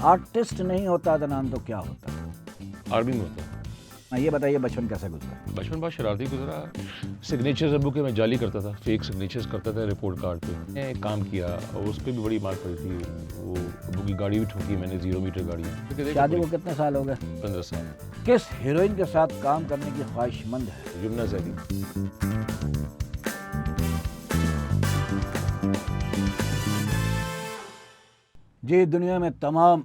Artist नहीं होता अदनान तो क्या होता? आर्मी में होता है। ये बताइए बचपन कैसे गुजरा? बचपन बहुत शरारती गुजरा। सिग्नेचर्स अब्बू के मैं जाली करता था, फेक सिग्नेचर्स करता था रिपोर्ट कार्ड पे। मैंने एक काम किया और उस पर भी बड़ी मार पड़ी थी। वो अब्बू की गाड़ी भी ठोकी मैंने, 0 मीटर गाड़ी। शादी को कितने साल हो गए? 15 साल। किस हीरोइन के साथ काम करने की ख्वाहिशमंद है? यमुना ज़ैदी। जी, दुनिया में तमाम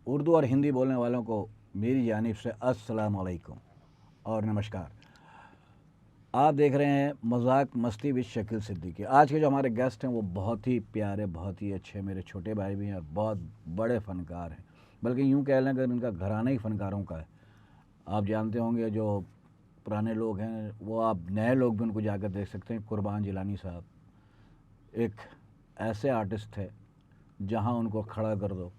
उर्दू और हिंदी बोलने वालों को मेरी जानिब से अस्सलाम वालेकुम और नमस्कार। आप देख रहे हैं मजाक मस्ती विद शकील सिद्दीकी। आज के जो हमारे गेस्ट हैं वो बहुत ही प्यारे, बहुत ही अच्छे मेरे छोटे भाई भी हैं और बहुत बड़े फ़नकार हैं, बल्कि यूँ कह लें कि उनका घराना ही फ़नकारों का है। आप जानते होंगे जो पुराने लोग हैं वो, आप नए लोग भी उनको जाकर देख सकते हैं। कुर्बान जिलानी साहब एक ऐसे आर्टिस्ट थे जहाँ उनको खड़ा कर दो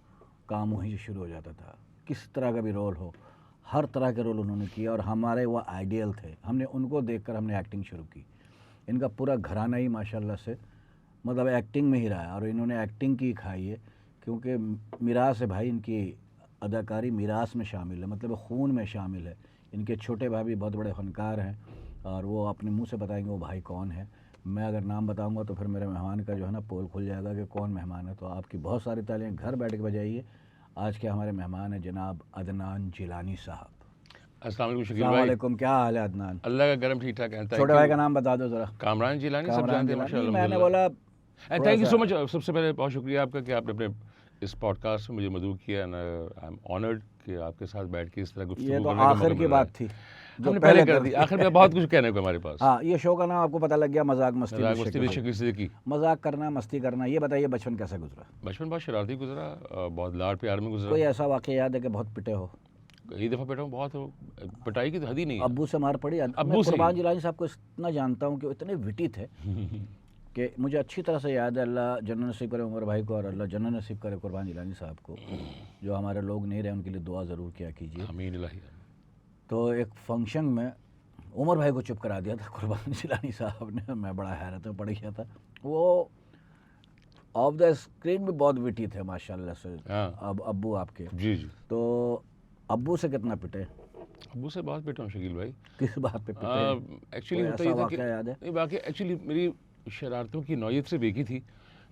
काम वहीं से शुरू हो जाता था। किस तरह का भी रोल हो, हर तरह के रोल उन्होंने किया और हमारे वो आइडियल थे। हमने उनको देखकर हमने एक्टिंग शुरू की। इनका पूरा घराना ही माशाल्लाह से मतलब एक्टिंग में ही रहा है और इन्होंने एक्टिंग की खाई है, क्योंकि मीरास है भाई, इनकी अदाकारी मीरास में शामिल है, मतलब खून में शामिल है। इनके छोटे भाई भी बहुत बड़े फ़नकार हैं और वो अपने मुँह से बताएंगे वो भाई कौन है। मैं अगर नाम बताऊंगा तो फिर मेरे मेहमान का जो है ना पोल खुल जाएगा कि कौन मेहमान है। तो आपकी बहुत सारी तालियां घर बैठ के बजाइए। आज के हमारे मेहमान हैं जनाब अदनान जिलानी साहब। अस्सलाम वालेकुम शकील अस्सलाम भाई। वालेकुम, क्या हाल है अदनान? अल्लाह का करम, ठीक ठाक है। छोटे भाई का नाम बता दो ज़रा। कामरान जिलानी, सब कामरान जानते हैं जिलानी। माशाल्लाह। मैंने बोला थैंक यू सो मच। सबसे पहले बहुत शुक्रिया आपका कि आपने अपने इस पॉडकास्ट में मुझे मदऊ किया। एंड आई एम ऑनर्ड कि आपके साथ बैठ के इस तरह गुफ्तगू ये तो करने का आखिर मौका की मिल रहा बात है। थी जो हमने पहले कर कर दी, आखिर में बहुत कुछ कहने को हमारे पास। हाँ, ये शो का नाम आपको पता लग गया, मजाक मस्ती मजाक विद मस्ती शकील विद शकील सिद्दीकी। मजाक करना, मस्ती करना। ये बताइए बचपन कैसे गुजरा? बचपन बहुत शरारती गुजरा, बहुत लाड़ प्यार में गुजरा। कोई ऐसा वाक़या याद है कि बहुत पिटे हो? कई दफ़ा बैठा हूँ, बहुत पिटाई की तो हद ही नहीं है। अब्बू से मार पड़ी? अब्बू से ही। कुर्बान जिलानी साहब को इतना जानता हूँ कि वो इतने विटी थे कि मुझे अच्छी तरह से याद है। अल्लाह जन्नत नसीब करे उमर भाई को और अल्लाह जन्नत नसीब करे कुर्बान जिलानी साहब को। जो हमारे लोग नहीं रहे उनके लिए दुआ ज़रूर किया कीजिए। आमीन इलाही। तो एक फंक्शन में उमर भाई को चुप करा दिया था कुर्बान जिलानी साहब ने। मैं बड़ा हैरत में पड़ गया था। वो ऑफ द स्क्रीन भी बहुत विटी थे माशाल्लाह से। अब अब्बू आपके जी जी। तो अब्बू से कितना पिटे? अब्बू से बहुत पिटा हूँ शकील भाई। किस बात पे पिटे? एक्चुअली होता ऐसा ही था कि वाक़या याद है? नहीं, बाकी एक्चुअली मेरी शरारतों की नौयत से बेकी थी,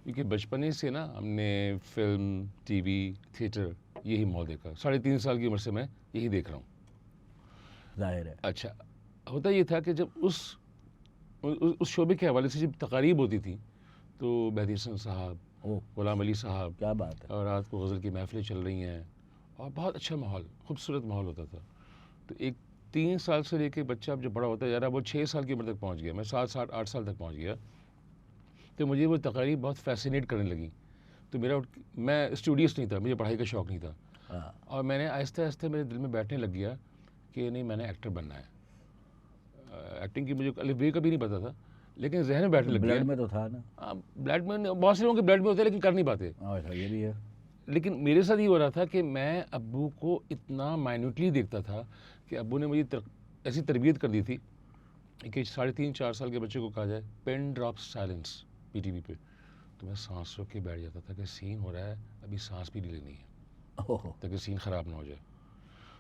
क्योंकि बचपने से ना हमने फिल्म, टीवी, थिएटर यही माहौल देखा। 3.5 साल की उम्र से मैं यही देख रहा हूँ। ज़ाहिर है। अच्छा, होता ये था कि जब उस शोबे के हवाले से जब तकारीब होती थी तो मेहदी हसन साहब, गुलाम अली साहब, क्या बात है, और रात को गज़ल की महफ़िलें चल रही हैं और बहुत अच्छा माहौल, खूबसूरत माहौल होता था। तो एक 3 साल से लेके बच्चा अब जब बड़ा होता जा रहा है, वो 6 साल की उम्र तक पहुँच गया, मैं 7-8 साल तक पहुँच गया, तो मुझे वो तकारीब बहुत फैसिनेट करने लगी। तो मैं स्टूडियस नहीं था, मुझे पढ़ाई का शौक़ नहीं था, और मैंने आहिस्ते आहिस्ते मेरे दिल में बैठने लग गया कि नहीं, मैंने एक्टर बनना है। एक्टिंग की मुझे अलिफ बे कभी नहीं पता था, लेकिन जहन में बैठने लग गया। ब्लड में तो था ना? ब्लड में बहुत से लोगों के ब्लड में होता है लेकिन कर नहीं पाते। ये भी है। लेकिन मेरे साथ ये हो रहा था कि मैं अब्बू को इतना माइन्यूटली देखता था कि अब्बू ने मुझे ऐसी तरबियत कर दी थी कि 3.5-4 साल के बच्चे को कहा जाए पेन ड्रॉप साइलेंस पीटीवी पे, तो मैं सांस रोक के बैठ जाता था कि सीन हो रहा है, अभी सांस भी नहीं लेनी है ताकि सीन ख़राब ना हो जाए।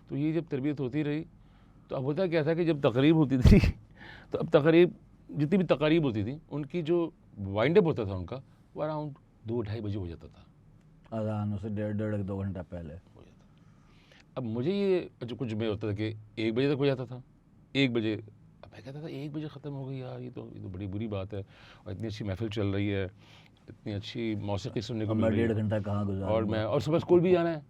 तो ये जब तरबियत होती रही तो अब होता क्या था कि जब तकरीब होती थी तो अब तकरीब जितनी भी तकारीब होती थी उनकी जो वाइंड अप होता था उनका, वो अराउंड 2-2:30 बजे हो जाता था। अज़ान से 1.5-2 घंटा पहले हो जाता। अब मुझे ये जो कुछ में होता था कि 1 बजे तक हो जाता था, 1 बजे। अब मैं कहता था 1 बजे ख़त्म हो गई यार, ये तो बड़ी बुरी बात है, और इतनी अच्छी महफिल चल रही है, इतनी अच्छी मौसीकी सुनने को मिल रही है, 1.5 घंटा कहाँ गुजारूंगा, और सुबह स्कूल भी जाना है,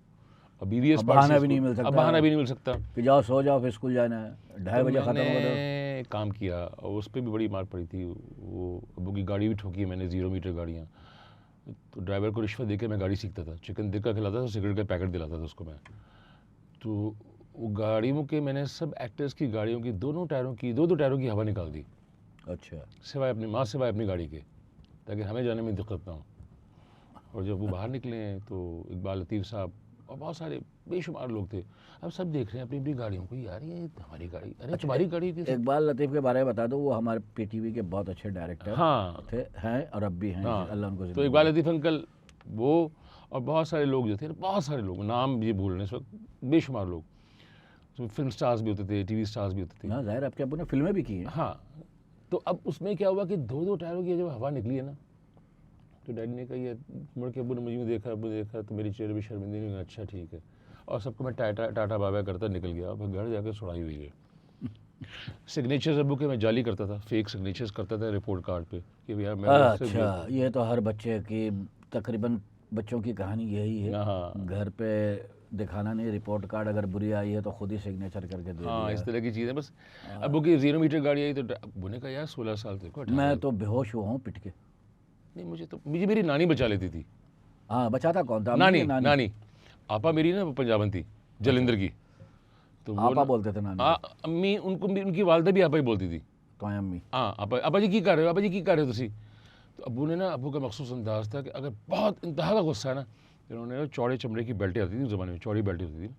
और BBS बहाना भी नहीं मिल सकता, अब बहाना भी नहीं मिल सकता कि जाओ सो जाओ फिर स्कूल जाना है, 2:30 बजे ख़त्म हो गया। काम किया और उस पर भी बड़ी मार पड़ी थी। वो अब्बू की गाड़ी भी ठोकी है मैंने, 0 मीटर गाड़ियाँ। तो ड्राइवर को रिश्वत देके मैं गाड़ी सीखता था, चिकन टिक्का खिलाता था, सिगरेट का पैकेट दिलाता था उसको मैं। तो वो गाड़ियों के मैंने सब एक्टर्स की गाड़ियों की दो टायरों की हवा निकाल दी। अच्छा। सिवाय अपनी गाड़ी के, ताकि हमें जाने में दिक्कत ना हो। और जब वो बाहर निकले तो इकबाल लतीफ़ साहब और बहुत सारे बेशुमार लोग थे, अब सब देख रहे हैं अपनी अपनी गाड़ियों को, यार ये हमारी गाड़ी, अरे तुम्हारी गाड़ी की। इकबाल लतीफ़ के बारे में बता दो, वो हमारे PTV के बहुत अच्छे डायरेक्टर हाँ थे, हैं और अब भी हैं। हाँ, अल्लाह उनको। तो इकबाल लतीफ़ अंकल वो और बहुत सारे लोग जो थे ना, बहुत सारे लोग, नाम ये भूल रहे हैं इस वक्त, बेशुमार लोग, तो फिल्म स्टार्स भी होते थे, टीवी स्टार्स भी होते थे। ना जाहिर आपके अब्बू ने फिल्में भी की हैं। हाँ, तो अब उसमें क्या हुआ कि 2-2 टायरों की जब हवा निकली है ना, तो डैडी ने कहा, ये मुड़ के अब्बू ने मुझे देखा, अब्बू ने देखा तो मेरी चेहरे पे शर्मिंदगी नहीं हुई, अच्छा ठीक है, और सबको मैं टाटा टाटा बाय बाय करता निकल गया। अब घर जाकर सुनाई हुई है। सिग्नेचर्स अब्बू के मैं जाली करता था, फेक सिग्नेचर्स करता था रिपोर्ट कार्ड पे कि भैया मेरा अच्छा, ये तो हर बच्चे की तकरीबन बच्चों की कहानी यही है। हाँ घर पे दिखाना नहीं, रिपोर्ट कार्ड अगर बुरी आई है तो खुद ही सिग्नेचर करके दे हाँ, दिया। इस तरह की चीज़ें बस। अब्बू की 0 मीटर गाड़ी आई तो अब्बू ने कहा यार 16 साल तेरे को, 18 मैं साल। तो बेहोश हुआ हूँ पिट के। नहीं, मुझे मेरी नानी बचा लेती थी। हाँ, बचाता कौन था? अम्मी नानी या नानी? नानी आपा मेरी ना वो पंजाबन थी, जलंधर की, तो वो आपा बोलते थे नानी को? अम्मी, उनको भी उनकी वालदा भी आपा ही बोलती थी। तो है अम्मी। हाँ, आपा जी की कर रहे हो, आपा जी की कर रहे हो तुसी। तो अब्बू ने ना, अब्बू का मखसूस अंदाज था कि अगर बहुत इंतहा का गुस्सा है ना, तो उन्होंने ना चौड़े चमड़े की बेल्टें आती थी उस ज़माने में, चौड़ी बेल्टें होती थी,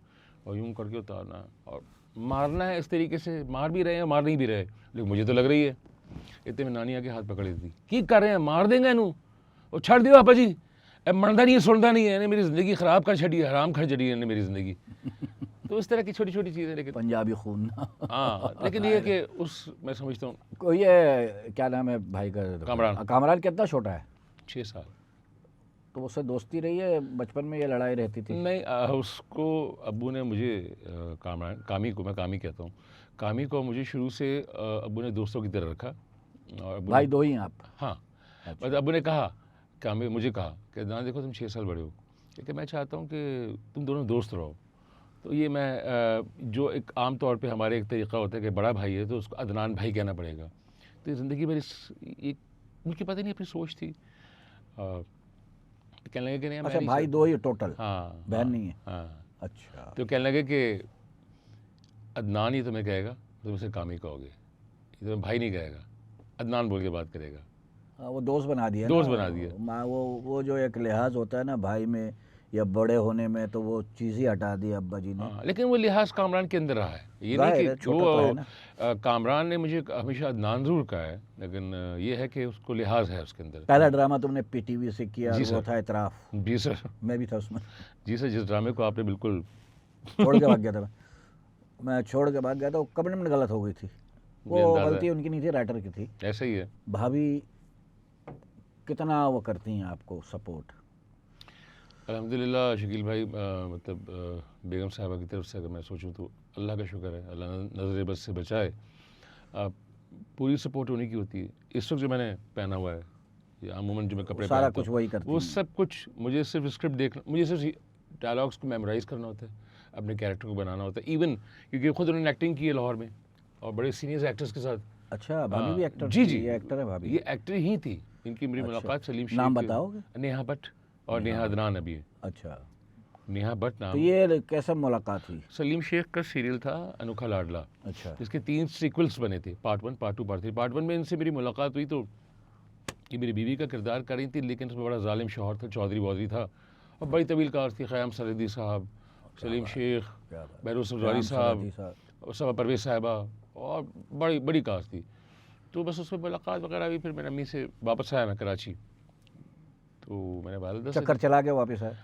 और यूँ करके उतारना और मारना है इस तरीके से, मार भी रहे हैं मार नहीं भी रहे, लेकिन मुझे तो लग रही है। इतने में नानी आके हाथ पकड़ लेती थी, की कर रहे हैं, मार देंगे इनू, और छड़ दियो आपा जी, अब मनता नहीं है, सुनता नहीं है, इन्हें मेरी ज़िंदगी ख़राब कर छड़ी है, हराम कर छड़ी है इन्हें मेरी ज़िंदगी। तो इस तरह की छोटी छोटी चीज़ें, लेकिन पंजाबी खून। हाँ, लेकिन ये है कि उस, मैं समझता हूँ को ये क्या नाम है भाई का? कामरान। कामरान कितना छोटा है? 6 साल। तो उससे दोस्ती रही है बचपन में, ये लड़ाई रहती थी? नहीं, उसको अब्बू ने मुझे कामी को, मैं कामी कहता हूँ, कामी को मुझे शुरू से अब्बू ने दोस्तों की तरह रखा। और अब्बू भाई ने, दो ही हैं आप? हाँ, अच्छा। बस अब्बू ने कहा, कामी मुझे कहा कि ना देखो तुम 6 साल बड़े हो, क्योंकि मैं चाहता हूँ कि तुम दोनों दोस्त रहो। तो ये मैं जो एक आम तौर पे हमारे एक तरीक़ा होता है कि बड़ा भाई है तो उसको अदनान भाई कहना पड़ेगा। तो ज़िंदगी भर एक उनकी पता नहीं अपनी सोच थी। तो कहने लगे कि नहीं, मैं अच्छा, नहीं भाई चाहता। दो ही टोटल? हाँ बहन हाँ नहीं है? हाँ। अच्छा। तो कहने लगे कि अदनान ही तुम्हें कहेगा, तुम इसे कामी कहोगे, ये तुम्हें भाई नहीं कहेगा, अदनान बोल के बात करेगा। हाँ, वो दोस्त बना दिया दोस्त ना। बना दिया। माँ, वो जो एक लिहाज होता है ना भाई में या बड़े होने में, तो वो चीज़ ही हटा दी अब्बा जी ने। हाँ, लेकिन वो लिहाज कामरान के अंदर रहा है, ये नहीं जाहिर है, कि छोटा वो तो है ना। कामरान ने मुझे हमेशा अदनान ज़रूर कहा है, लेकिन ये है कि उसको लिहाज है उसके अंदर। पहला ड्रामा तुमने पीटीवी से किया, जी और वो सर। था इतराफ़। जी सर। मैं भी था उसमें। जी सर, जिस ड्रामे को आपने बिल्कुल छोड़ के भाग गया था मैं छोड़ के भाग गया था। वो कमिटमेंट गलत हो गई थी। वो बेअंदाज़ा गलती उनकी नहीं थी, राइटर की थी। ऐसा ही है। भाभी कितना वो करती हैं आपको सपोर्ट? अल्हम्दुलिल्लाह शकील भाई, मतलब बेगम साहिबा की तरफ से अगर मैं सोचूं तो अल्लाह का शुक्र है, अल्लाह नज़र बद से बचाए। पूरी सपोर्ट उन्हीं की होती है। इस वक्त जो मैंने पहना हुआ है, या अमूमन जो मैं कपड़े सारा पहनता कुछ हूँ, वही करती वो हैं? सब कुछ मुझे सिर्फ स्क्रिप्ट देखना, मुझे सिर्फ डायलॉग्स को मेमोराइज़ करना होता है, अपने कैरेक्टर को बनाना होता है। इवन क्योंकि खुद उन्होंने एक्टिंग की है लाहौर में और बड़े सीनियर एक्टर्स के साथ। अच्छा, भाभी भी एक्टर जी थी? जी, ये एक्टर है भाभी? ये एक्टर ही थी। इनकी मेरी अच्छा। मुलाकात सलीम शेख नाम बताओगे? नेहा भट्ट और नेहा अदनान अभी है। अच्छा, नेहा भट्ट तो नाम। ये कैसे मुलाकात हुई? सलीम शेख का सीरियल था अनोखा लाडला, अच्छा। जिसके 3 सीक्वल्स बने थे, पार्ट 1, पार्ट 2, पार्ट 3। पार्ट 1 में इनसे मेरी मुलाकात हुई तो ये मेरी बीवी का किरदार कर रही थी, लेकिन उसमें बड़ा जालिम शौहर था, चौधरी वौधरी था, और बड़ी तवील कास्ट थी। क़याम सरहदी साहब, सलीम शेख, क्या बात है। बहरोज क़याम सफजारी सरहदी साहब, साहब। और सब परवेज़ साहिबा, और बड़ी बड़ी कास्ट थी। तो बस उसमें मुलाकात वगैरह हुई। फिर मेरी अम्मी से वापस आया मैं कराची, तो मैंने वालिदा से चक्कर चला के वापस आए?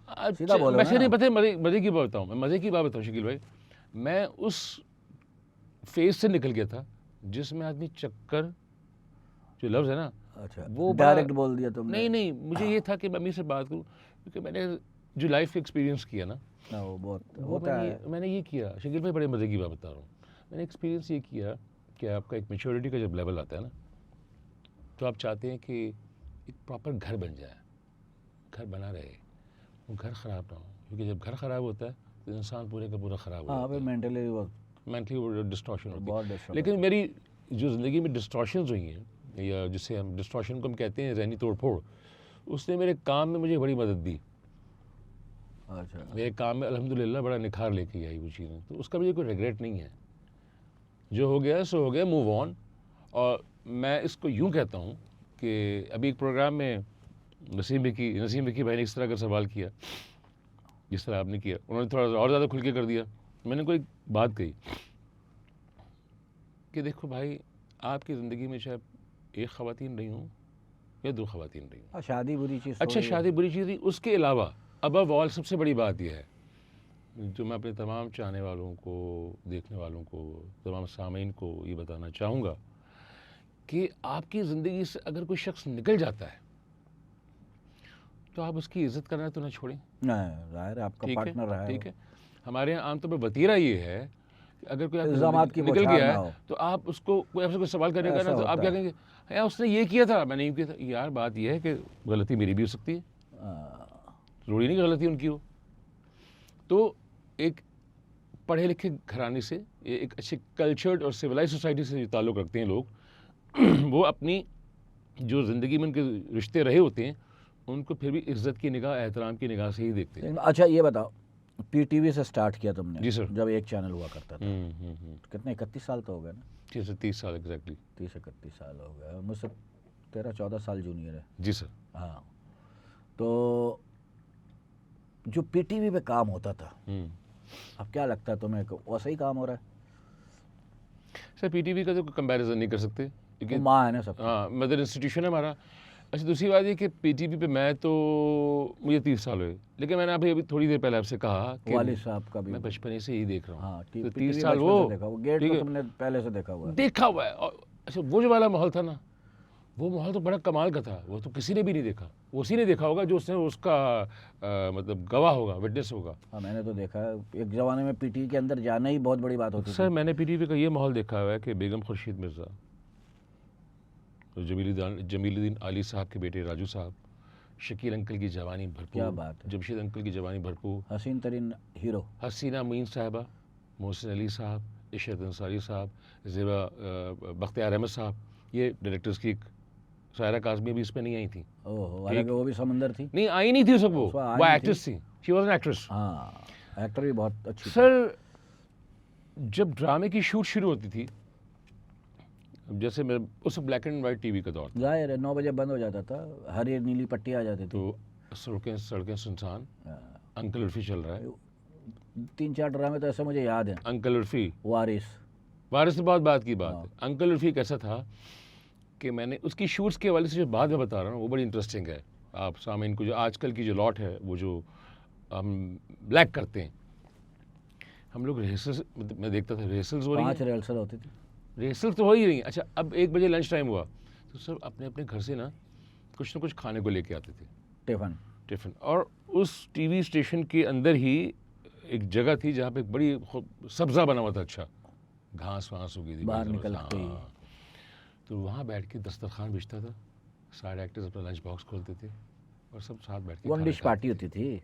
सीधा अच्छा, बोलो वैसे ना। नहीं, पता है, मज़े की बात बताऊँ, मैं मज़े की बात बताऊँ शकील भाई, मैं उस फेज़ से निकल गया था जिसमें आदमी चक्कर, जो लफ्ज़ है ना, अच्छा, वो बड़ा, डायरेक्ट बोल दिया तुमने? नहीं नहीं, मुझे ये था कि मैं अम्मी से बात करूँ, क्योंकि मैंने जो लाइफ एक्सपीरियंस किया ना, ना, वो बहुत वो होता है। मैंने ये किया शकील भाई, बड़े मज़े की बात बता रहा हूँ। मैंने एक्सपीरियंस ये किया कि आपका एक मैच्योरिटी का जब लेवल आता है ना, तो आप चाहते हैं कि एक प्रॉपर घर बन जाए, घर बना रहे, वो घर ख़राब ना हो, क्योंकि जब घर ख़राब होता है तो इंसान पूरे का पूरा ख़राब हो हाँ, जाता फिर है, मेंटली वो मेंटली डिस्टॉर्शन होती बहुत है। डिस्टर्ब लेकिन मेरी जो ज़िंदगी में डिस्टॉर्शंस हुई हैं, या जिसे हम डिस्टॉर्शन को हम कहते हैं ज़हनी तोड़ फोड़, उसने मेरे काम में मुझे बड़ी मदद दी। अच्छा। मेरे काम में अल्हम्दुलिल्लाह बड़ा निखार लेके आई वो चीज़ें, तो उसका मुझे कोई रिग्रेट नहीं है। जो हो गया सो हो गया, मूव ऑन। और मैं इसको यूँ कहता हूँ कि अभी एक प्रोग्राम में नसीम विकी भाई ने इस तरह का सवाल किया जिस तरह आपने किया, उन्होंने थोड़ा और ज़्यादा खुल के कर दिया। मैंने कोई बात कही कि देखो भाई, आपकी ज़िंदगी में चाहे एक ख़वातीन रही हूँ या 2 ख़वातीन रही। शादी बुरी चीज़ अच्छा, शादी बुरी चीज़ थी। उसके अलावा अबव ऑल सबसे बड़ी बात यह है, जो मैं अपने तमाम चाहने वालों को, देखने वालों को, तमाम सामीन को ये बताना चाहूँगा कि आपकी ज़िंदगी से अगर कोई शख्स निकल जाता है तो आप उसकी इज़्ज़त करना तो ना छोड़ें। नहीं, ज़ाहिर है आपका ठीक है, पार्टनर रहा है ठीक वो। है। हमारे यहाँ आमतौर पर वतीरा ये है कि अगर कोई आपकी इल्ज़ामात की ज़िंदगी निकल बौछार गया ना है हो। तो आप उसको कोई आपसे कोई सवाल करने का ऐसा ना, तो आप होता क्या है। कहेंगे, यार उसने ये किया था, मैंने ये किया था। यार बात यह है कि गलती मेरी भी हो सकती है, ज़रूरी नहीं कि गलती उनकी हो। तो एक पढ़े लिखे घराने से, एक अच्छे कल्चर्ड और सिविलाइज सोसाइटी से जो ताल्लुक़ रखते हैं लोग वो अपनी जो ज़िंदगी में उनके रिश्ते रहे होते हैं उनको फिर भी इज़्ज़त की निगाह, एहतराम की निगाह से ही देखते हैं। अच्छा ये बताओ, पीटीवी से स्टार्ट किया तुमने? जी सर। जब एक चैनल हुआ करता था। कितने 31 साल तो हो गए ना? जी सर, 30 साल एग्जैक्टली। 30-31 साल हो गए। मुझसे 13-14 साल जूनियर है। जी सर। हाँ, तो जो पीटीवी पे काम होता था, अब क्या लगता है तुम्हें कि वैसा ही काम हो रहा है? सर पीटीवी का तो कंपैरिजन नहीं कर सकते वो क्योंकि माँ है ना सब। हाँ, मदर इंस्टीट्यूशन है हमारा। अच्छा, दूसरी बात ये कि पीटीवी पे मैं तो, मुझे 30 साल हुए, लेकिन मैंने अभी थोड़ी देर पहले आपसे कहा कि वालिद साहब का भी। मैं बचपन से ही देख रहा हूँ। हाँ, तो पीटीवी 30 साल बचपन वो, से देखा, वो गेट ठीक तो है, तुमने पहले से देखा हुआ है। देखा हुआ है। और अच्छा, वो जो वाला माहौल था ना, वो माहौल तो बड़ा कमाल का था। वो तो किसी ने भी नहीं देखा, उसी ने देखा होगा जो उसने उसका मतलब गवाह होगा, विटनेस होगा। हाँ, मैंने तो देखा है। एक ज़माने में पीटीवी के अंदर जाना ही बहुत बड़ी बात होती सर थी। मैंने पीटीवी का ये माहौल देखा हुआ है कि बेगम खुर्शीद मिर्ज़ा, जमीलुद्दीन आली साहब के बेटे राजू साहब, शकील अंकल की जवानी भरपूर, क्या बात है। जमशेद अंकल की जवानी भरपूर, हसीन तरीन हीरो। हसीना मुइन साहबा, मोहसिन अली साहब, इशरत अंसारी साहब, ज़ेबा बख्तियार अहमद साहब, ये डायरेक्टर्स की एक सायरा काज़मी भी इसमें नहीं आई थी। ओहो, हालांकि वो भी समंदर थी। नहीं आई नहीं थी उस वक्त, उसमें आई वो नहीं एक्ट्रेस थी। She was an actress. हाँ, एक्टर भी बहुत अच्छी थी। सर जब ड्रामे की शूट शुरू होती थी, जैसे मैं उस ब्लैक एंड वाइट टीवी का दौर था, जाहिर है 9 बजे बंद हो जाता था, हरी नीली पट्टी आ जाती थी। तो सड़कें सड़कें सुनसान, अंकल उर्फी चल रहा है। 3-4 ड्रामे तो ऐसे मुझे याद है। अंकल उर्फी, वारिस। वारिस से बहुत बात की बात है। अंकल उर्फी कैसा था कि मैंने उसकी शूट्स के हवाले से जो बात मैं बता रहा हूँ वो बड़ी इंटरेस्टिंग है। आप सामीन को, जो आजकल की जो लॉट है, वो जो हम ब्लैक करते हैं, हम लोग रिहर्सल्स, मैं देखता था रिहर्सल्स हो रही 5 हैं, रिहर्सल होती थी। रिहर्सल तो हो ही रही हैं। अच्छा, अब 1 बजे लंच टाइम हुआ तो सब अपने अपने घर से ना कुछ खाने को लेके आते थे, टिफ़िन। और उस टीवी स्टेशन के अंदर ही एक जगह थी जहाँ पे बड़ी सब्ज़ा बना हुआ था, अच्छा घास वास उगी थी बाहर बड़ी निकल ज़बरदस्त। के। हाँ, तो वहाँ बैठ के दस्तरखान बिछता था, सारे एक्टर्स अपना लंच बॉक्स खोलते थे और सब साथ बैठ के वन खाना डिश खाते पार्टी थे। होती थी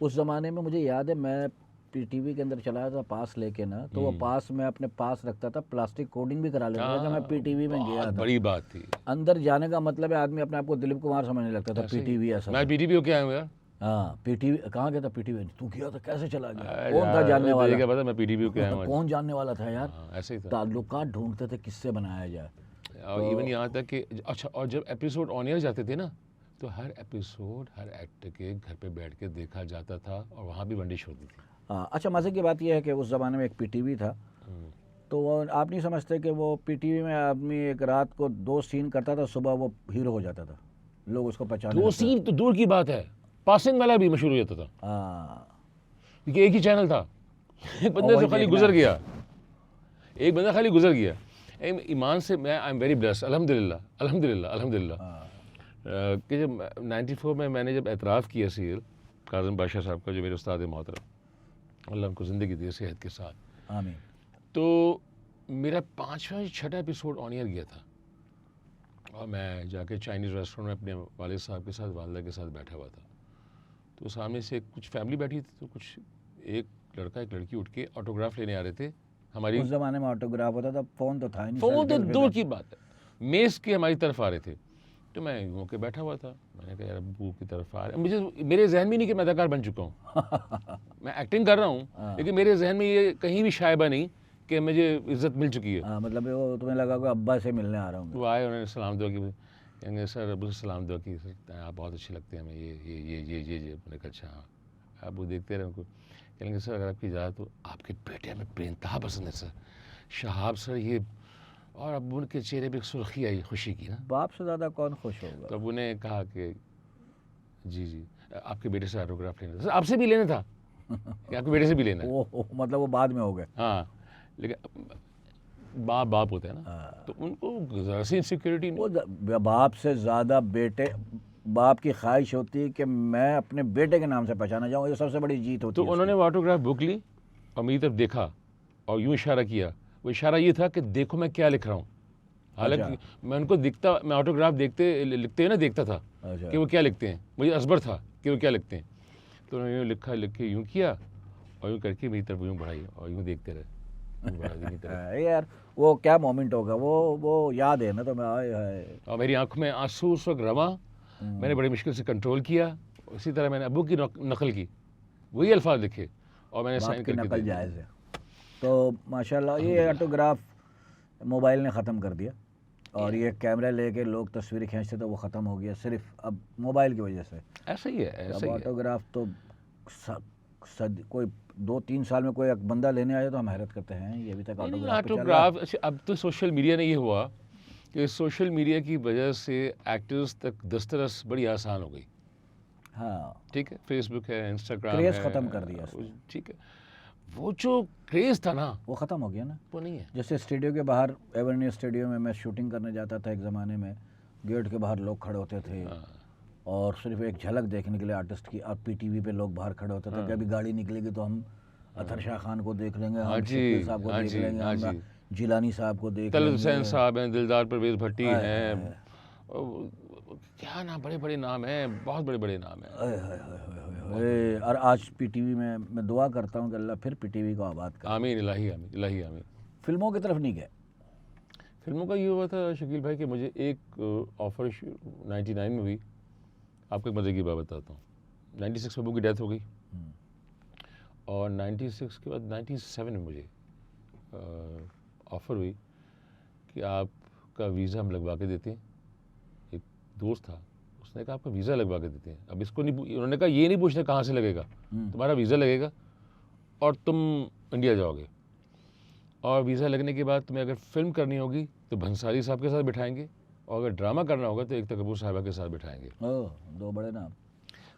उस ज़माने में। मुझे याद है, मैं टीवी के अंदर चलाया था पास लेके ना, तो वो पास मैं अपने पास रखता था, प्लास्टिक कोडिंग भी करा लेता था जब मैं पीटीवी में गया बहुत था। बड़ी बात थी। अंदर जाने का मतलब है आदमी अपने आप को दिलीप कुमार समझने लगता था। ऐसे ही। पीटीवी ऐसा मैं था। पीटीवी होके आया हूँ यार। हाँ, पीटीवी कहाँ गया था? पीटीवी तू गया था, कैसे चला गया? अरे कौन था यार, जानने तुझे वाला? क्या पता मैं पीटीवी होके आया हूँ आज। कौन जानने वाला था यार? हाँ, ऐसे ही था। ताल्लुकात ढूंढते थे किससे बनाया जाए। और इवन यहाँ तक कि अच्छा, और जब एपिसोड ऑन एयर जाते थे ना, तो हर एपिसोड हर एक्टर के घर पे बैठ के देखा जाता था और वहाँ भी वंडिश होती थी। हाँ, अच्छा मज़े की बात यह है कि उस ज़माने में एक पीटीवी था, तो वो आप नहीं समझते कि वो पीटीवी में आदमी एक रात को 2 सीन करता था, सुबह वो हीरो हो जाता था, लोग उसको पहचानने 2 लगते थे। सीन तो दूर की बात है, पासिंग वाला भी मशहूर हो जाता था, हाँ, क्योंकि एक ही चैनल था। एक बंदे वही से खाली देखना गुजर है। गया, एक बंदा खाली गुजर गया। ईमान से मैं आई एम वेरी ब्लेस्ड, अल्हम्दुलिल्लाह अल्हम्दुलिल्लाह अल्हम्दुलिल्लाह, कि जब 94 में मैंने जब एतराफ़ किया सीरियल काज़म बादशाह साहब का, जो मेरे उस्ताद मोहतरम, अल्लाह उनको ज़िंदगी दी सेहत के साथ, आमीन। तो मेरा 5वां या 6वां एपिसोड ऑन एयर गया था और मैं जाके चाइनीज़ रेस्टोरेंट में अपने वालिद साहब के साथ, वालिदा के साथ बैठा हुआ था। तो सामने से कुछ फैमिली बैठी थी, तो कुछ एक लड़का एक लड़की उठ के ऑटोग्राफ लेने आ रहे थे हमारी। उस ज़माने में ऑटोग्राफ होता था, फ़ोन तो था ही नहीं। फ़ोन तो सेल्फी दूर पे की बात है, मेज़ के हमारी तरफ आ रहे थे, तो मैं यूँ के बैठा हुआ था। मैंने कहा यार अब्बू की तरफ आ रहे, मुझे मेरे जहन में नहीं कि मैं अदाकार बन चुका हूँ। मैं एक्टिंग कर रहा हूँ, लेकिन मेरे जहन में ये कहीं भी शायबा नहीं कि मुझे इज़्ज़त मिल चुकी है। हाँ, मतलब वो तुम्हें लगा कि अब्बा से मिलने आ रहा हूँ। वो आए, उन्होंने सलाम दुआ की, कहेंगे सर अब्बू से सलाम दुआ की, सर आप बहुत अच्छी लगते हैं हमें, ये मैंने कहा अच्छा हाँ। आप वो देखते रहे उनको, कहेंगे सर अगर आपकी इजाज़त तो आपके बेटे हमें बेइंतहा पसंद है सर, शहाब सर ये, और अब्बू के चेहरे पे एक सुर्खी आई खुशी की ना। बाप से ज़्यादा कौन खुश होगा? तो अब्बू ने कहा कि जी जी आपके बेटे से ऑटोग्राफ लेना था। सर, आपसे भी लेना था कि आपके बेटे से भी लेना है। मतलब वो बाद में हो गए। हाँ, लेकिन बाप बाप होता है ना, तो उनको ज़रा सी इनसिक्योरिटी नहीं। वो बाप से ज़्यादा बेटे, बाप की ख्वाहिश होती है कि मैं अपने बेटे के नाम से पहचाना जाऊँ, ये सबसे बड़ी जीत होती तो है उन्होंने वो ऑटोग्राफ बुक ली और मेरी तरफ देखा और यूँ इशारा किया। वो इशारा ये था कि देखो मैं क्या लिख रहा हूँ। हालांकि मैं उनको दिखता, मैं ऑटोग्राफ लिखते हुए ना देखता था अच्छा। कि वो क्या लिखते हैं, मुझे असबर था कि वो क्या लिखते हैं। तो उन्होंने यूँ लिख के यूँ किया और यूँ करके मेरी तरफ यूँ बढ़ाई और यूँ देखते रहे, यूँ बढ़ा दी मेरी तरफ। यार वो क्या मोमेंट होगा, वो याद है ना, तो मैं आए हाय। और मेरी आंखों में आंसू उस वक्त रमा, मैंने बड़ी मुश्किल से कंट्रोल किया। इसी तरह मैंने अब्बू की नकल की, वही अल्फाज लिखे और मैंने बाप साइन की करके नकल दे दिया। जायज़ है। तो माशाल्लाह ये ऑटोग्राफ मोबाइल ने ख़त्म कर दिया, और ये कैमरा लेके लोग तस्वीरें खींचते तो वो ख़त्म हो गया सिर्फ अब मोबाइल की वजह से। ऐसा ही है, अब ऐसा ही है। ऑटोग्राफ तो कोई 2-3 साल में कोई एक बंदा लेने आए तो हम हैरत करते हैं, ये अभी तक नहीं, ऑटोग्राफ पे चल रहा है। ऑटोग्राफ अच्छा, अब तो सोशल मीडिया ने ये हुआ कि सोशल मीडिया की वजह से एक्टर्स तक दस्तरस बड़ी आसान हो गई। हाँ, ठीक है, फेसबुक है, इंस्टाग्राम क्रेज़ है, ख़त्म कर दिया इसने। ठीक है। वो जो क्रेज़ था ना, वो ख़त्म हो गया ना। वो नहीं है। जैसे स्टूडियो के बाहर, एवर्नियर स्टूडियो में मैं शूटिंग करने जाता था एक ज़माने में, गेट के बाहर लोग खड़े होते थे और सिर्फ एक झलक देखने के लिए आर्टिस्ट की। अब पीटीवी पे लोग बाहर खड़े होते थे कि अभी गाड़ी निकलेगी तो हम अथर शाह खान को देख लेंगे, हाँ हम जी, शकील साहब को हाँ देख जी, लेंगे, हाँ हम जी। जिलानी साहब को देख तलत लेंगे। हुसैन साहब हैं, दिलदार परवेज़ भट्टी हाय, हैं, हाय, क्या नाम, बड़े बड़े नाम हैं, बहुत बड़े बड़े नाम हैं। हाय, हाय, हाय, हाय, हाय। और आज पीटीवी में मैं दुआ करता हूँ कि अल्लाह फिर पीटीवी को आबाद करे। आमीन, इलाही आमीन, इलाही आमीन। फिल्मों की तरफ नहीं गए? फिल्मों का ये हुआ था शकील भाई कि मुझे एक ऑफ़र 99 में हुई। आपको एक मज़े की बात बताता हूँ। 96 में अब्बू की डेथ हो गई और 96 के बाद 97 में मुझे ऑफ़र हुई कि आपका वीज़ा हम लगवा के देते हैं। एक दोस्त था, उसने कहा आपका वीज़ा लगवा के देते हैं। अब इसको नहीं, उन्होंने कहा ये नहीं पूछना कहाँ से लगेगा, तुम्हारा वीज़ा लगेगा और तुम इंडिया जाओगे, और वीज़ा लगने के बाद तुम्हें अगर फ़िल्म करनी होगी तो भंसाली साहब के साथ बिठाएंगे, और अगर ड्रामा करना होगा तो एक कपूर साहिबा के साथ बिठाएंगे। ओह, दो बड़े नाम।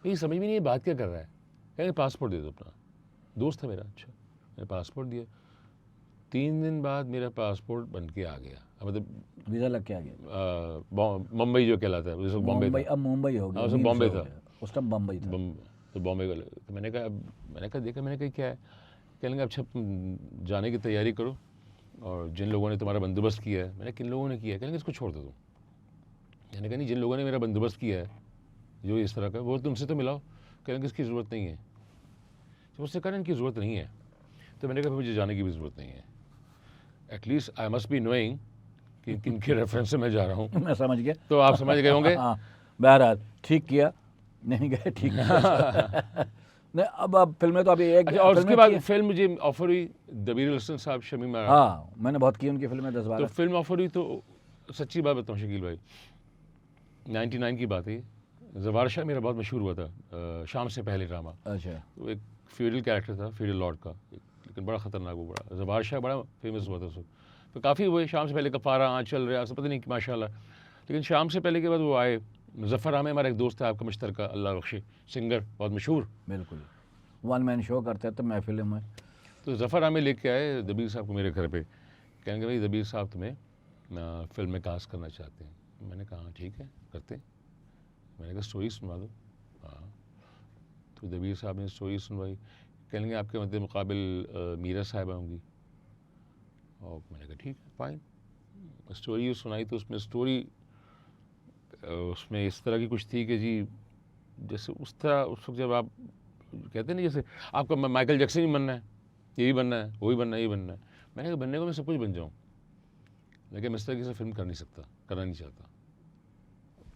ये समझ में नहीं ये बात क्या कर रहा है। कहेंगे पासपोर्ट दे दो अपना। दोस्त था मेरा, अच्छा मैंने पासपोर्ट दिया। 3 दिन बाद मेरा पासपोर्ट बन के आ गया। मतलब वीज़ा लग के आ गया। मुंबई जो कहलाता है, जैसे बॉम्बे मुंबई, था। अब मुंबई हो गया। हाँ, उस मील बॉम्बे से हो था। गया। उस टाइम बम्बई था। तो बॉम्बे का तो मैंने कहा देखा, मैंने कहा क्या है, कहेंगे अच्छा जाने की तैयारी करो, और जिन लोगों ने तुम्हारा बंदोबस्त किया है। मैंने किन लोगों ने किया है? कहेंगे इसको छोड़ दो तुम। मैंने कहा नहीं, जिन लोगों ने मेरा बंदोबस्त किया है जो इस तरह का, वो तुमसे तो मिलाओ। कहेंगे इसकी ज़रूरत नहीं है। तो उससे कहा इनकी ज़रूरत नहीं है। तो मैंने कहा मुझे जाने की भी ज़रूरत नहीं है। At least I must be knowing कि किन के रेफरेंस से मैं जा रहा हूँ। मैं समझ गया। तो आप समझ गए होंगे। हाँ, बहरहाल ठीक किया, नहीं गए ठीक किया। नहीं, अब फिल्में तो अभी एक अच्छा, और उसके फिल्में बाद की- फिल्म मुझे ऑफर हुई, दबीर हसन साहब, शमीम आरा। हाँ, मैंने बहुत की उनकी फिल्में 10 तो 12। फिल्म ऑफर हुई तो सच्ची बात बताऊँ शकील भाई, 99 की बात है। जवार शाह मेरा बहुत मशहूर हुआ था, शाम से पहले ड्रामा। अच्छा, तो एक फ्यूडल कैरेक्टर था, फ्यूडल लॉर्ड का, लेकिन बड़ा ख़तरनाक, वो बड़ा जवार शाह बड़ा फेमस हुआ था उस वक्त। तो काफ़ी हुए, शाम से पहले कफ़ारा, आंचल, रियासत, पता नहीं माशाल्लाह। लेकिन शाम से पहले के बाद वो आए मुज़फ़्फ़र आमिर, हमारा एक दोस्त है आपका मुश्तरका, अल्लाह बख्शे, सिंगर बहुत मशहूर। बिल्कुल। वन मैन शो करते थे महफिल में। तो ज़फ़र आमिर लेके आए दबीर साहब को मेरे घर पे, कहेंगे भाई दबीर साहब तुम्हें फ़िल्म में कास्ट करना चाहते हैं। मैंने कहा हाँ ठीक है, करते हैं। मैंने कहा स्टोरी सुनवा दो। हाँ, तो दबीर साहब ने स्टोरी सुनवाई। कहेंगे आपके मतलब मुकाबिल मीरा साहिबा होंगी। और मैंने कहा ठीक है, फाइन। स्टोरी सुनाई तो उसमें उसमें इस तरह की कुछ थी कि जी, जैसे उस तरह उस वक्त जब आप कहते हैं ना, जैसे आपका माइकल जैक्सन ही बनना है, ये भी बनना है, वो भी बनना है, ये बनना है। मैंने कहा बनने को मैं सब कुछ बन जाऊँ, लेकिन मैं इस तरह से फिल्म कर नहीं सकता, करना नहीं चाहता।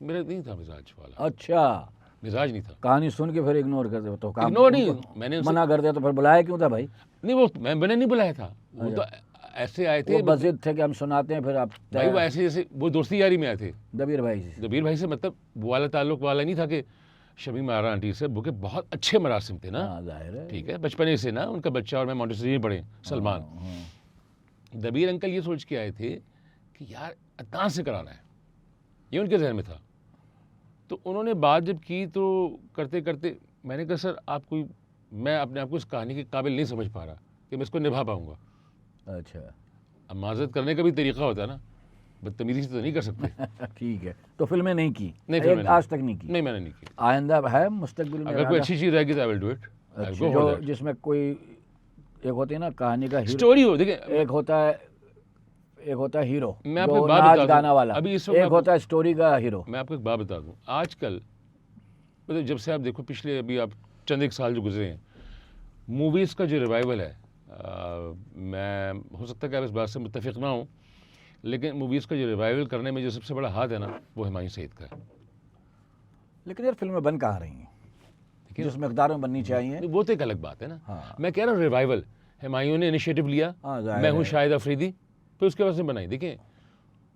मेरा नहीं था मिजाज वाला। अच्छा, मिजाज नहीं था। कहानी सुन के फिर इग्नोर कर दे तो काम, इग्नोर नहीं, उनको मैंने मना कर दिया तो फिर बुलाया क्यों था भाई? नहीं, वो मैंने नहीं बुलाया था, वो तो ऐसे आए थे। वो बज़िद थे कि हम सुनाते हैं, फिर आप भाई वो ऐसे जैसे वो दोस्ती यारी में आए थे दबीर भाई से। दबीर भाई से, मतलब वो वाला ताल्लुक वाला नहीं था कि शमीम आरा आंटी से, वो के बहुत अच्छे मरासिम थे ना। हाँ, जाहिर है। ठीक है, बचपने से ना उनका बच्चा और मैं मॉन्टेसरी में पढ़े, सलमान। हाँ। दबीर अंकल ये सोच के आए थे कि यार अदनान से कराना है, ये उनके जहन में था। तो उन्होंने बात जब की तो करते करते मैंने कहा सर आप कोई, मैं अपने आप को इस कहानी के काबिल नहीं समझ पा रहा कि मैं इसको निभा पाऊँगा। अच्छा। अब माजरत करने का भी तरीका होता है ना, बदतमीजी से तो नहीं कर सकते। ठीक है, तो फिल्में नहीं की? नहीं, फिल्में नहीं। आज तक नहीं की? नहीं, मैंने नहीं की। आइंदा है मुस्तकबिल में अगर कोई इरादा? अच्छी चीज़ रहेगी तो आई विल डू इट। अच्छा, जो जिसमें कोई एक होती है ना कहानी का हीरो, स्टोरी हो, देखिए एक होता है हीरो मैं आपको जो एक बात नाच बता दूं, गाना वाला, अभी इस वक्त एक होता है स्टोरी का हीरो। मैं आपको एक बात बता दूं, आजकल मतलब जब से आप देखो पिछले अभी आप चंद एक साल जो गुजरे हैं, मूवीज़ का जो रिवाइवल है, मैं हो सकता है कि आप इस बात से मुत्तफिक ना हूँ, लेकिन मूवीज़ का जो रिवाइवल करने में जो सबसे बड़ा हाथ है ना, वो हुमायूं सईद का है। लेकिन यार फिल्में बन कहाँ रही हैं देखिए जिस मकदार में बननी चाहिए? वो तो एक अलग बात है ना। हाँ। मैं कह रहा हूँ रिवाइवल, हुमायूं ने इनिशिएटिव लिया, हाँ, जाहिर मैं हूँ है। शाहिद अफरीदी, फिर उसके बाद से बनाई। देखिए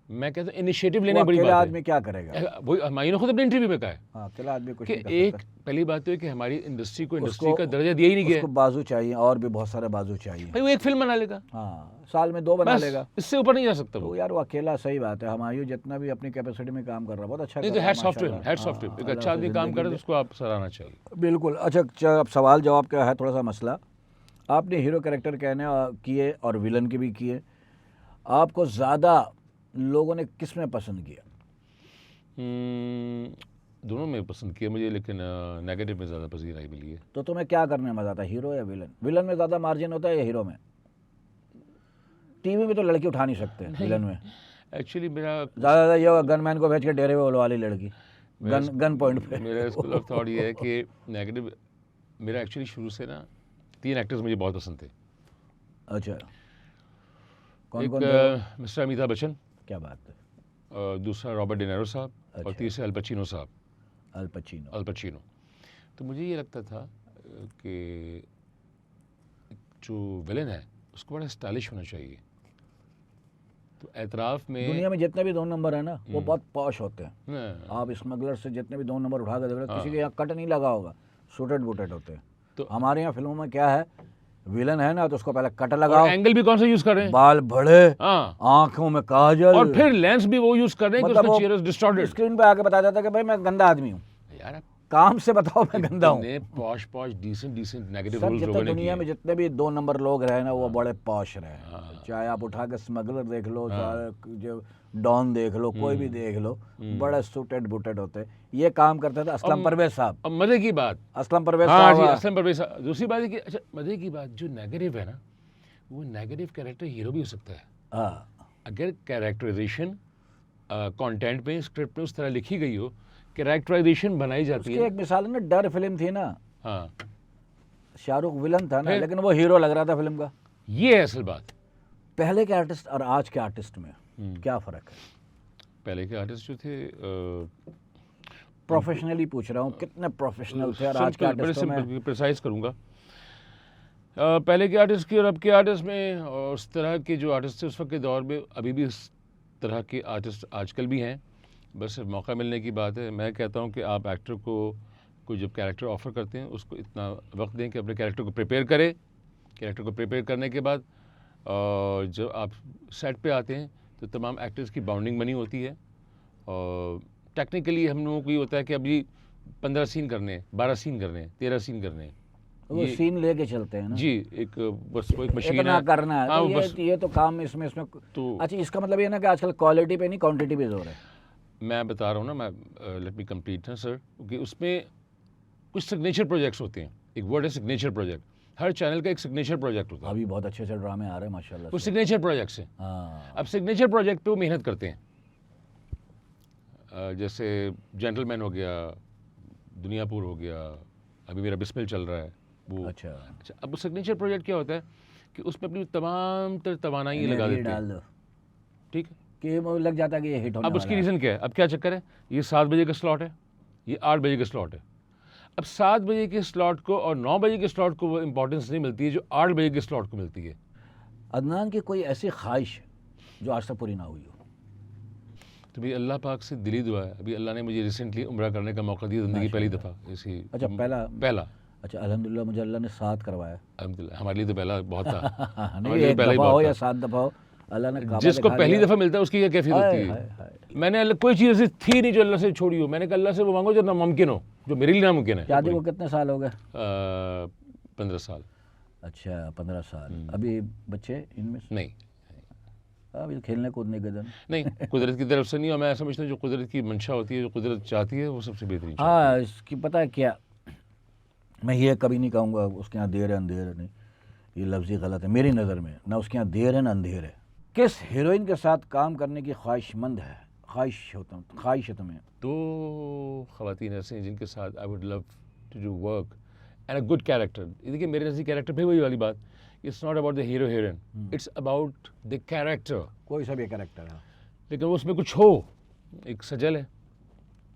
मैं कहता हूँ इनिशिएटिव लेने वो बड़ी अकेला बात आदमी क्या करेगा? है। वही हुमायूं ने खुद अपने इंटरव्यू में कहा है हाँ, अकेला आदमी कुछ कि नहीं कर एक सकता। पहली बात तो है कि हमारी इंडस्ट्री को इंडस्ट्री उसको- का दर्जा दिया ही नहीं गया उसको है। बाजू चाहिए, और भी बहुत सारे बाजू चाहिए। भाई वो एक फिल्म बना लेगा, हाँ, साल में 2 बना बस लेगा। इससे ऊपर नहीं जा सकता तो वो। यार वो अकेला, सही बात है, हुमायूं जितना भी अपनी कैपेसिटी में काम कर रहा है बहुत अच्छा नहीं कर तो रहा है, हेड्स ऑफ टू हिम, माशाल्लाह। Heads off to him. हाँ, एक अल्लाह अच्छा आदमी उसे काम ज़िंदगी करे तो दे। उसको आप सराहना चाहिए। बिल्कुल। अच्छा, अब सवाल जवाब का है थोड़ा सा मसला। आपने हीरो कैरेक्टर कहने किए और विलन के भी किए, आपको ज़्यादा लोगों ने किस में पसंद किया? दोनों में पसंद किया मुझे, लेकिन नेगेटिव में ज़्यादा पसीनाई मिली है। तो तुम्हें क्या करने में मज़ा आता है, हीरो या विलन? विलन में ज़्यादा मार्जिन होता है या हीरो में? टीवी में तो लड़की उठा नहीं सकते, विलन में एक्चुअली मेरा ज़्यादा ये होगा गनमैन को भेज के डेरे पे उलवा ली लड़की, गन पॉइंट पे। मेरा स्कूल ऑफ थॉट ये है कि नेगेटिव, मेरा एक्चुअली शुरू से ना 3 एक्टर्स मुझे बहुत पसंद थे। अच्छा, कौन एक कौन थे? मिस्टर अमिताभ बच्चन, क्या बात है। दूसरा रॉबर्ट डिनेरो साहब, और अच्छा। तीसरे अल पचिनो साहब, अल पचिनो। अल पचिनो। तो मुझे ये लगता था कि जो विलन है उसको बड़ा स्टाइलिश होना चाहिए। तो एतराफ़ में दुनिया में जितने भी 2 नंबर है ना वो बहुत पॉश होते हैं। ना, आप स्मगलर से जितने भी 2 नंबर उठा के देख लो, किसी के यहाँ कट नहीं लगा होगा, सूटेड बूटेड होते हैं। तो हमारे यहाँ फिल्मों में क्या है, विलन है ना तो उसको पहले कट और लगाओ, एंगल भी कौन सा यूज़ कर रहे हैं, बाल बड़े, हाँ, आंखों में काजल, और फिर लेंस भी वो यूज़ कर रहे हैं कि मतलब उसका चेहरा डिस्टॉर्टेड। स्क्रीन पे आके बता देता है कि भाई मैं गंदा आदमी हूँ। यार आप काम से बताओ मैं गंदा हूँ। इतने पॉश डिसेंट नेगेटिव सब रोल्स जितने लोगों ने दुनिया किए। में जितने भी 2 नंबर लोग रहे ना वो बड़े पॉश रहे। चाहे आप उठा के स्मगलर देख लो, चाहे जो डॉन देख लो, कोई भी देख लो, बड़े सूटेड बूटेड होते हैं। ये काम करते थे असलम परवेज साहब। अब मज़े की बात, असलम परवेज हाँ जी, साहब। असलम परवेज साहब। दूसरी बात है कि अच्छा मज़े की बात, जो नेगेटिव है ना, वो नेगेटिव कैरेक्टर हीरो भी हो सकता है हाँ, अगर कैरेक्टराइजेशन कंटेंट में, स्क्रिप्ट में उस तरह लिखी गई हो, कैरेक्टराइजेशन बनाई जाती उसकी है। एक मिसाल है ना, डर फिल्म थी ना, हाँ, शाहरुख विलन था ना फिर? लेकिन वो हीरो लग रहा था फिल्म का। ये है असल बात। पहले के आर्टिस्ट और आज के आर्टिस्ट में क्या फ़र्क है? पहले के आर्टिस्ट जो थे प्रोफेशनली पूछ रहा हूँ, कितने प्रोफेशनल थे और आज के बड़े आर्टिस्टों में? सिंपल प्रिसाइज करूँगा। पहले के आर्टिस्ट की और अब के आर्टिस्ट में, और उस तरह के जो आर्टिस्ट थे उस वक्त के दौर में, अभी भी इस तरह के आर्टिस्ट आजकल भी हैं, बस सिर्फ मौका मिलने की बात है। मैं कहता हूँ कि आप एक्टर को कोई जब कैरेक्टर ऑफ़र करते हैं उसको इतना वक्त दें कि अपने कैरेक्टर को प्रिपेयर करें। कैरेक्टर को प्रिपेयर करने के बाद जब आप सेट पे आते हैं तो तमाम एक्टर्स की बाउंडिंग बनी होती है, और टेक्निकली हम लोगों को ये होता है कि अभी 15 सीन करने हैं, 12 सीन करने हैं, 13 सीन करने हैं। वो सीन लेके चलते हैं ना जी, एक बस वो एक मशीन इतना है। करना है। हाँ, तो बस ये तो काम इसमें तो अच्छा, इसका मतलब ये ना कि आजकल क्वालिटी पे नहीं क्वांटिटी पे जोर है। मैं बता रहा हूँ ना, मैं लेट मी कंप्लीट ना सर, क्योंकि उसमें कुछ सिग्नेचर प्रोजेक्ट्स होते हैं। एक वर्ड है सिग्नेचर प्रोजेक्ट, हर चैनल का एक सिग्नेचर प्रोजेक्ट होता है। अभी बहुत अच्छे ड्रामे आ रहे हैं माशाल्लाह वो से। सिग्नेचर प्रोजेक्ट्स हैं। हाँ, अब सिग्नेचर प्रोजेक्ट पे वो मेहनत करते हैं। जैसे जेंटलमैन हो गया, दुनियापुर हो गया, अभी मेरा बिस्मिल चल रहा है वो। अच्छा, अच्छा, अब सिग्नेचर प्रोजेक्ट क्या होता है कि उसमें अपनी तमाम तवानाई लगा ये देते हैं, डाल दो ठीक है। कि वो लग जाता है कि ये हिट होने अब उसकी वाला है। रीज़न क्या है, अब क्या चक्कर है, ये 7 बजे का स्लॉट है, ये 8 बजे का स्लॉट है। अब 7 बजे के स्लॉट को और 9 बजे के स्लॉट को वो इंपॉर्टेंस नहीं मिलती है जो 8 बजे के स्लॉट को मिलती है। अदनान की कोई ऐसी ख्वाहिश जो आज तक पूरी ना हुई हो? तो भाई अल्लाह पाक से दिली दुआ है, अभी अल्लाह ने मुझे रिसेंटली उम्रा करने का मौका दिया, ज़िंदगी पहली दफ़ा ऐसी। अच्छा, पहला। अच्छा, अल्हम्दुलिल्लाह मुझे अल्लाह ने 7 करवाया। अल्हम्दुलिल्लाह, हमारे लिए तो पहला बहुत था। नहीं, हमारे लिए एक पहला ही दफ़ा हो बहुत या था। 7 दफ़ा हो, अल्लाह ने काबा जिसको दिखा पहली दिया। दफ़ा मिलता है उसकी क्या कैफियत हाय, होती हाय, है। हाय। मैंने कोई चीज़ ऐसी थी नहीं जो अल्लाह से छोड़ी हो। मैंने कहा अल्लाह से वो मांगो जो नामुमकिन हो, जो मेरे लिए नामुमकिन है। शादी को कितने साल हो गए? 15 साल। अच्छा 15 साल। अभी बच्चे इनमें से? नहीं अभी खेलने कूदने के दिन। नहीं, कुदरत की तरफ से नहीं। और मैं समझता हूँ जो कुदरत की मंशा होती है, जो कुदरत चाहती है, वो सबसे बेहतरीन चीज़। हाँ इसकी पता है क्या, मैं ये कभी नहीं कहूँगा उसके यहाँ देर है अंधेर है, नहीं, ये लफ्ज़ ही गलत है मेरी नज़र में। ना उसके यहाँ देर है ना अंधेर है। किस हीरोइन के साथ काम करने की ख्वाहिशमंद है, ख्वाहिश है तुम्हें? दो ख़वातीन ऐसे हैं जिनके साथ I would love to do work and a good character. देखिए मेरे नज़दीक कैरेक्टर भी वही वाली बात, it's not about the hero heroine, it's about the character. कोई सा भी कैरेक्टर है, लेकिन उसमें कुछ हो। एक सजल है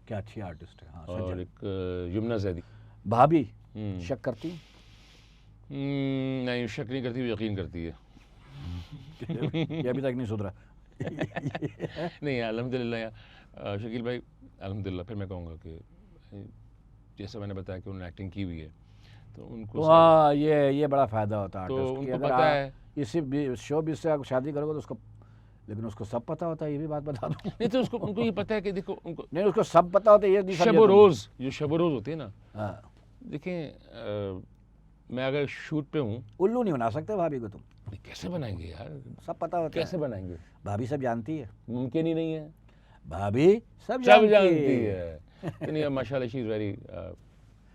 क्या अच्छी आर्टिस्ट है। हाँ और सज्जन। एक यमुना जैदी। भाभी शक करती? नहीं, शक नहीं करती, वो यकीन करती है। ये अभी तक नहीं सुधरा। नहीं अल्हम्दुलिल्लाह यार शकील भाई, अल्हम्दुलिल्लाह। फिर मैं कहूँगा कि जैसा मैंने बताया कि उन्होंने एक्टिंग की हुई है तो उनको तो हाँ ये बड़ा फ़ायदा होता है तो आर्टिस्ट की। उनको अगर पता है। इसी शो बीच से आप शादी करोगे तो उसको, लेकिन उसको सब पता होता है, ये भी बात बता दूँ। नहीं तो उसको उनको ये पता है कि देखो उनको नहीं उसको सब पता होता है, ये नहीं समझे शब तुम। रोज़, जो शब रोज़ होती है ना, हाँ देखें मैं अगर शूट पे हूँ, उल्लू नहीं बना सकते भाभी को तुम, कैसे बनाएंगे यार, सब पता होता कैसे है। बनाएंगे, भाभी सब जानती है, मुमकिन ही नहीं है। भाभी सब सब जानती जानती है। है। नहीं माशाल्लाह शी इज़ वेरी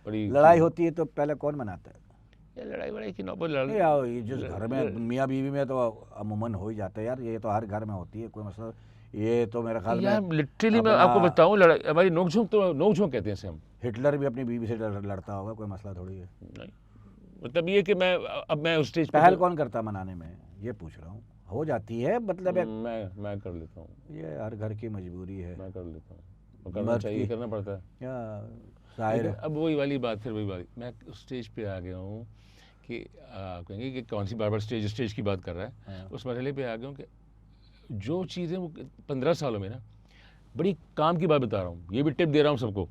बड़ी। लड़ाई होती है तो पहले कौन मनाता है? ये लड़ाई वड़ाई की नौबत नहीं आओ, ये जिस घर में मियाँ बीवी में तो अमूमन हो ही जाता है यार, ये तो हर घर में होती है, कोई मसला। ये तो मेरे ख्याल यार में लिटरली मैं अपना आपको बताऊं, लड़ाई हमारी नोकझोंक, तो नोकझोंक कहते हैं इसे हम। हिटलर भी अपनी बीवी से लड़ता होगा, कोई मसला थोड़ी है। नहीं मतलब ये कि मैं उस स्टेज पे पहल कौन करता मनाने में, ये पूछ रहा हूँ। हो जाती है मतलब एक, मैं कर लेता हूँ, ये हर घर की मजबूरी है, मैं कर लेता हूँ, और करना मर्द चाहिए, की। करना पड़ता है। या शायर लेकिन है। अब वही वाली बात, फिर वही वाली, मैं उस स्टेज पे आ गया हूँ कि कहेंगे कि कौन सी बार बार स्टेज की बात कर रहा है। हाँ। उस मरहले पे आ गया हूँ कि जो चीज़ें वो 15 सालों में ना, बड़ी काम की बात बता रहा हूँ, ये भी टिप दे रहा हूँ सबको।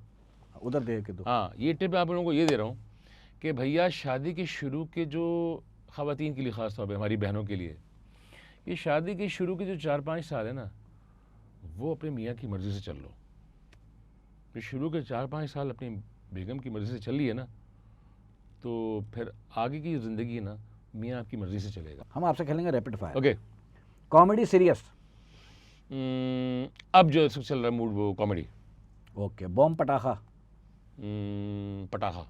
उधर देख के तो हाँ ये टिप आप लोगों को ये दे रहा हूँ कि भैया शादी के शुरू के जो ख़वातीन के लिए ख़ास तौर पे हमारी बहनों के लिए, ये शादी के शुरू के जो 4-5 साल है ना, वो अपने मियाँ की मर्ज़ी से चल लो। तो शुरू के 4-5 साल अपनी बेगम की मर्ज़ी से चल ली है ना, तो फिर आगे की ज़िंदगी है ना, मियाँ आपकी मर्ज़ी से चलेगा। हम आपसे खेलेंगे rapid fire. Okay. Comedy serious? अब जो सब चल रहा है मूड वो कॉमेडी। ओके। बॉम्ब पटाखा? पटाखा।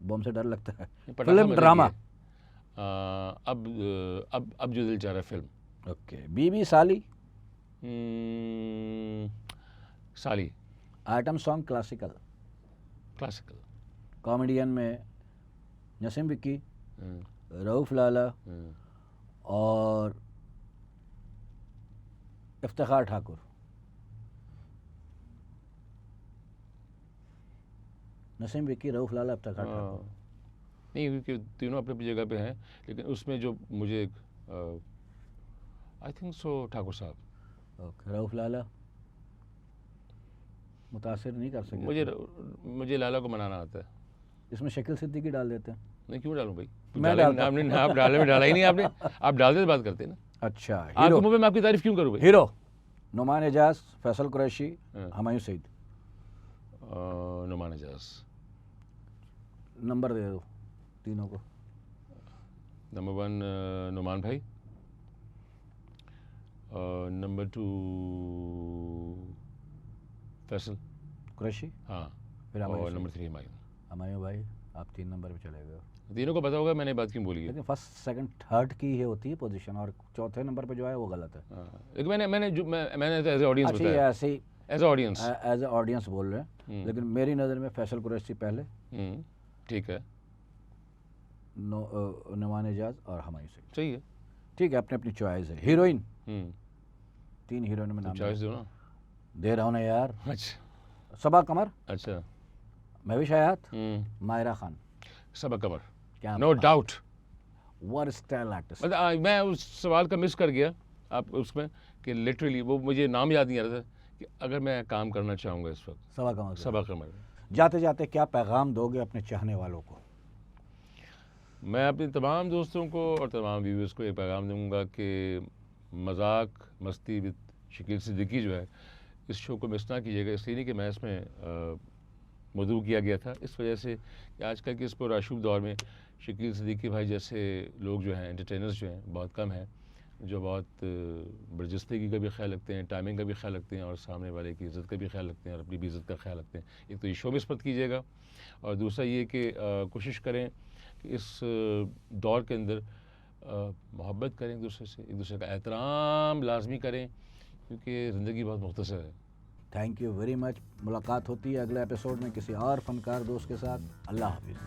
बॉम्ब से डर लगता है। पटाखा फिल्म मज़े की ड्रामा? है। अब जो दिल चाह रहा है फिल्म। ओके। बीबी साली? साली। Item song classical? Classical. Comedian में नसीम विक्की, रऊफ लाला और इफ्तिखार ठाकुर। नसीम विक्की, रऊफ लाला, इफ्तिखार ठाकुर। नहीं क्योंकि तीनों अपनी अपनी जगह पे हैं, लेकिन उसमें जो मुझे आई थिंक सो ठाकुर साहब। ओके। रऊफ लाला मुतासिर नहीं कर सकते? मुझे लाला को मनाना आता है। इसमें शकील सिद्दीकी डाल देते हैं? नहीं क्यों डालूं भाई, मैं डालता हूं। आपने आप डाले में डाला ही नहीं आपने। आप डालते तो बात करते ना। अच्छा। आपके हीरो? मुंह पे मैं आपकी तारीफ क्यों करूं भाई। हीरो? नुमान एजाज, फैसल कुरैशी, हाँ। हुमायूं सईद। नुमान एजाज। नंबर दे दो तीनों को। नंबर 1 नुमान भाई, नंबर 2 फैसल कुरैशी, हाँ, फिर हुमायूं और सईद। नंबर 3 हुमायूं। हुमायूं भाई आप 3 नंबर पे चले गए हो। तीनों को पता होगा मैंने बात क्यों बोली है। लेकिन फर्स्ट सेकंड थर्ड की ये होती है पोजीशन, और चौथे नंबर पे जो है वो गलत है। लेकिन मैंने तो एज ऑडियंस अच्छा ये बताया, ऐसे ही as audience. As a audience बोल रहे हैं, लेकिन मेरी नज़र में फैसल कुरैशी पहले, ठीक है, नुमान एजाज और हुमायूं सईद। सही है। ठीक है, अपनी अपनी चॉइस है। हीरोइन? 3 हीरोइन में नाम चॉइस दो ना। दे रहा हूँ ना यार। अच्छा सबा कमर, अच्छा। महविश हयात, मायरा खान। सबा कमर, क्या नो डाउट। वर स्टाइल आर्टिस्ट। मतलब मैं उस सवाल का मिस कर गया आप उसमें, कि लिटरली वो मुझे नाम याद नहीं आ रहा था कि अगर मैं काम करना चाहूँगा इस वक्त। सबा कमर। सबा कमर। जाते जाते क्या पैगाम दोगे अपने चाहने वालों को? मैं अपने तमाम दोस्तों को और तमाम व्यूअर्स को एक पैगाम दूंगा कि मजाक मस्ती विद शकील सिद्दीकी जो है, इस शो को मिस ना कीजिएगा। इसलिए नहीं कि मैं इसमें मदऊ किया गया था, इस वजह से कि आजकल के इस पुरआशूब दौर में शकील सिद्दीकी भाई जैसे लोग जो हैं, एंटरटेनर्स जो हैं, बहुत कम हैं, जो बहुत बर्जस्तगी का भी ख्याल रखते हैं, टाइमिंग का भी ख्याल रखते हैं और सामने वाले की इज़्ज़त का भी ख्याल रखते हैं और अपनी भी इज़्ज़त का ख्याल रखते हैं। एक तो ये शो मिस मत कीजिएगा, और दूसरा ये कि कोशिश करें कि इस दौर के अंदर मोहब्बत करें एक दूसरे से, एक दूसरे का एहतराम लाजमी करें, क्योंकि ज़िंदगी बहुत मुख्तसर है। Thank you very much. मुलाकात होती है अगले एपिसोड में किसी और फनकार दोस्त के साथ। अल्लाह हाफिज़।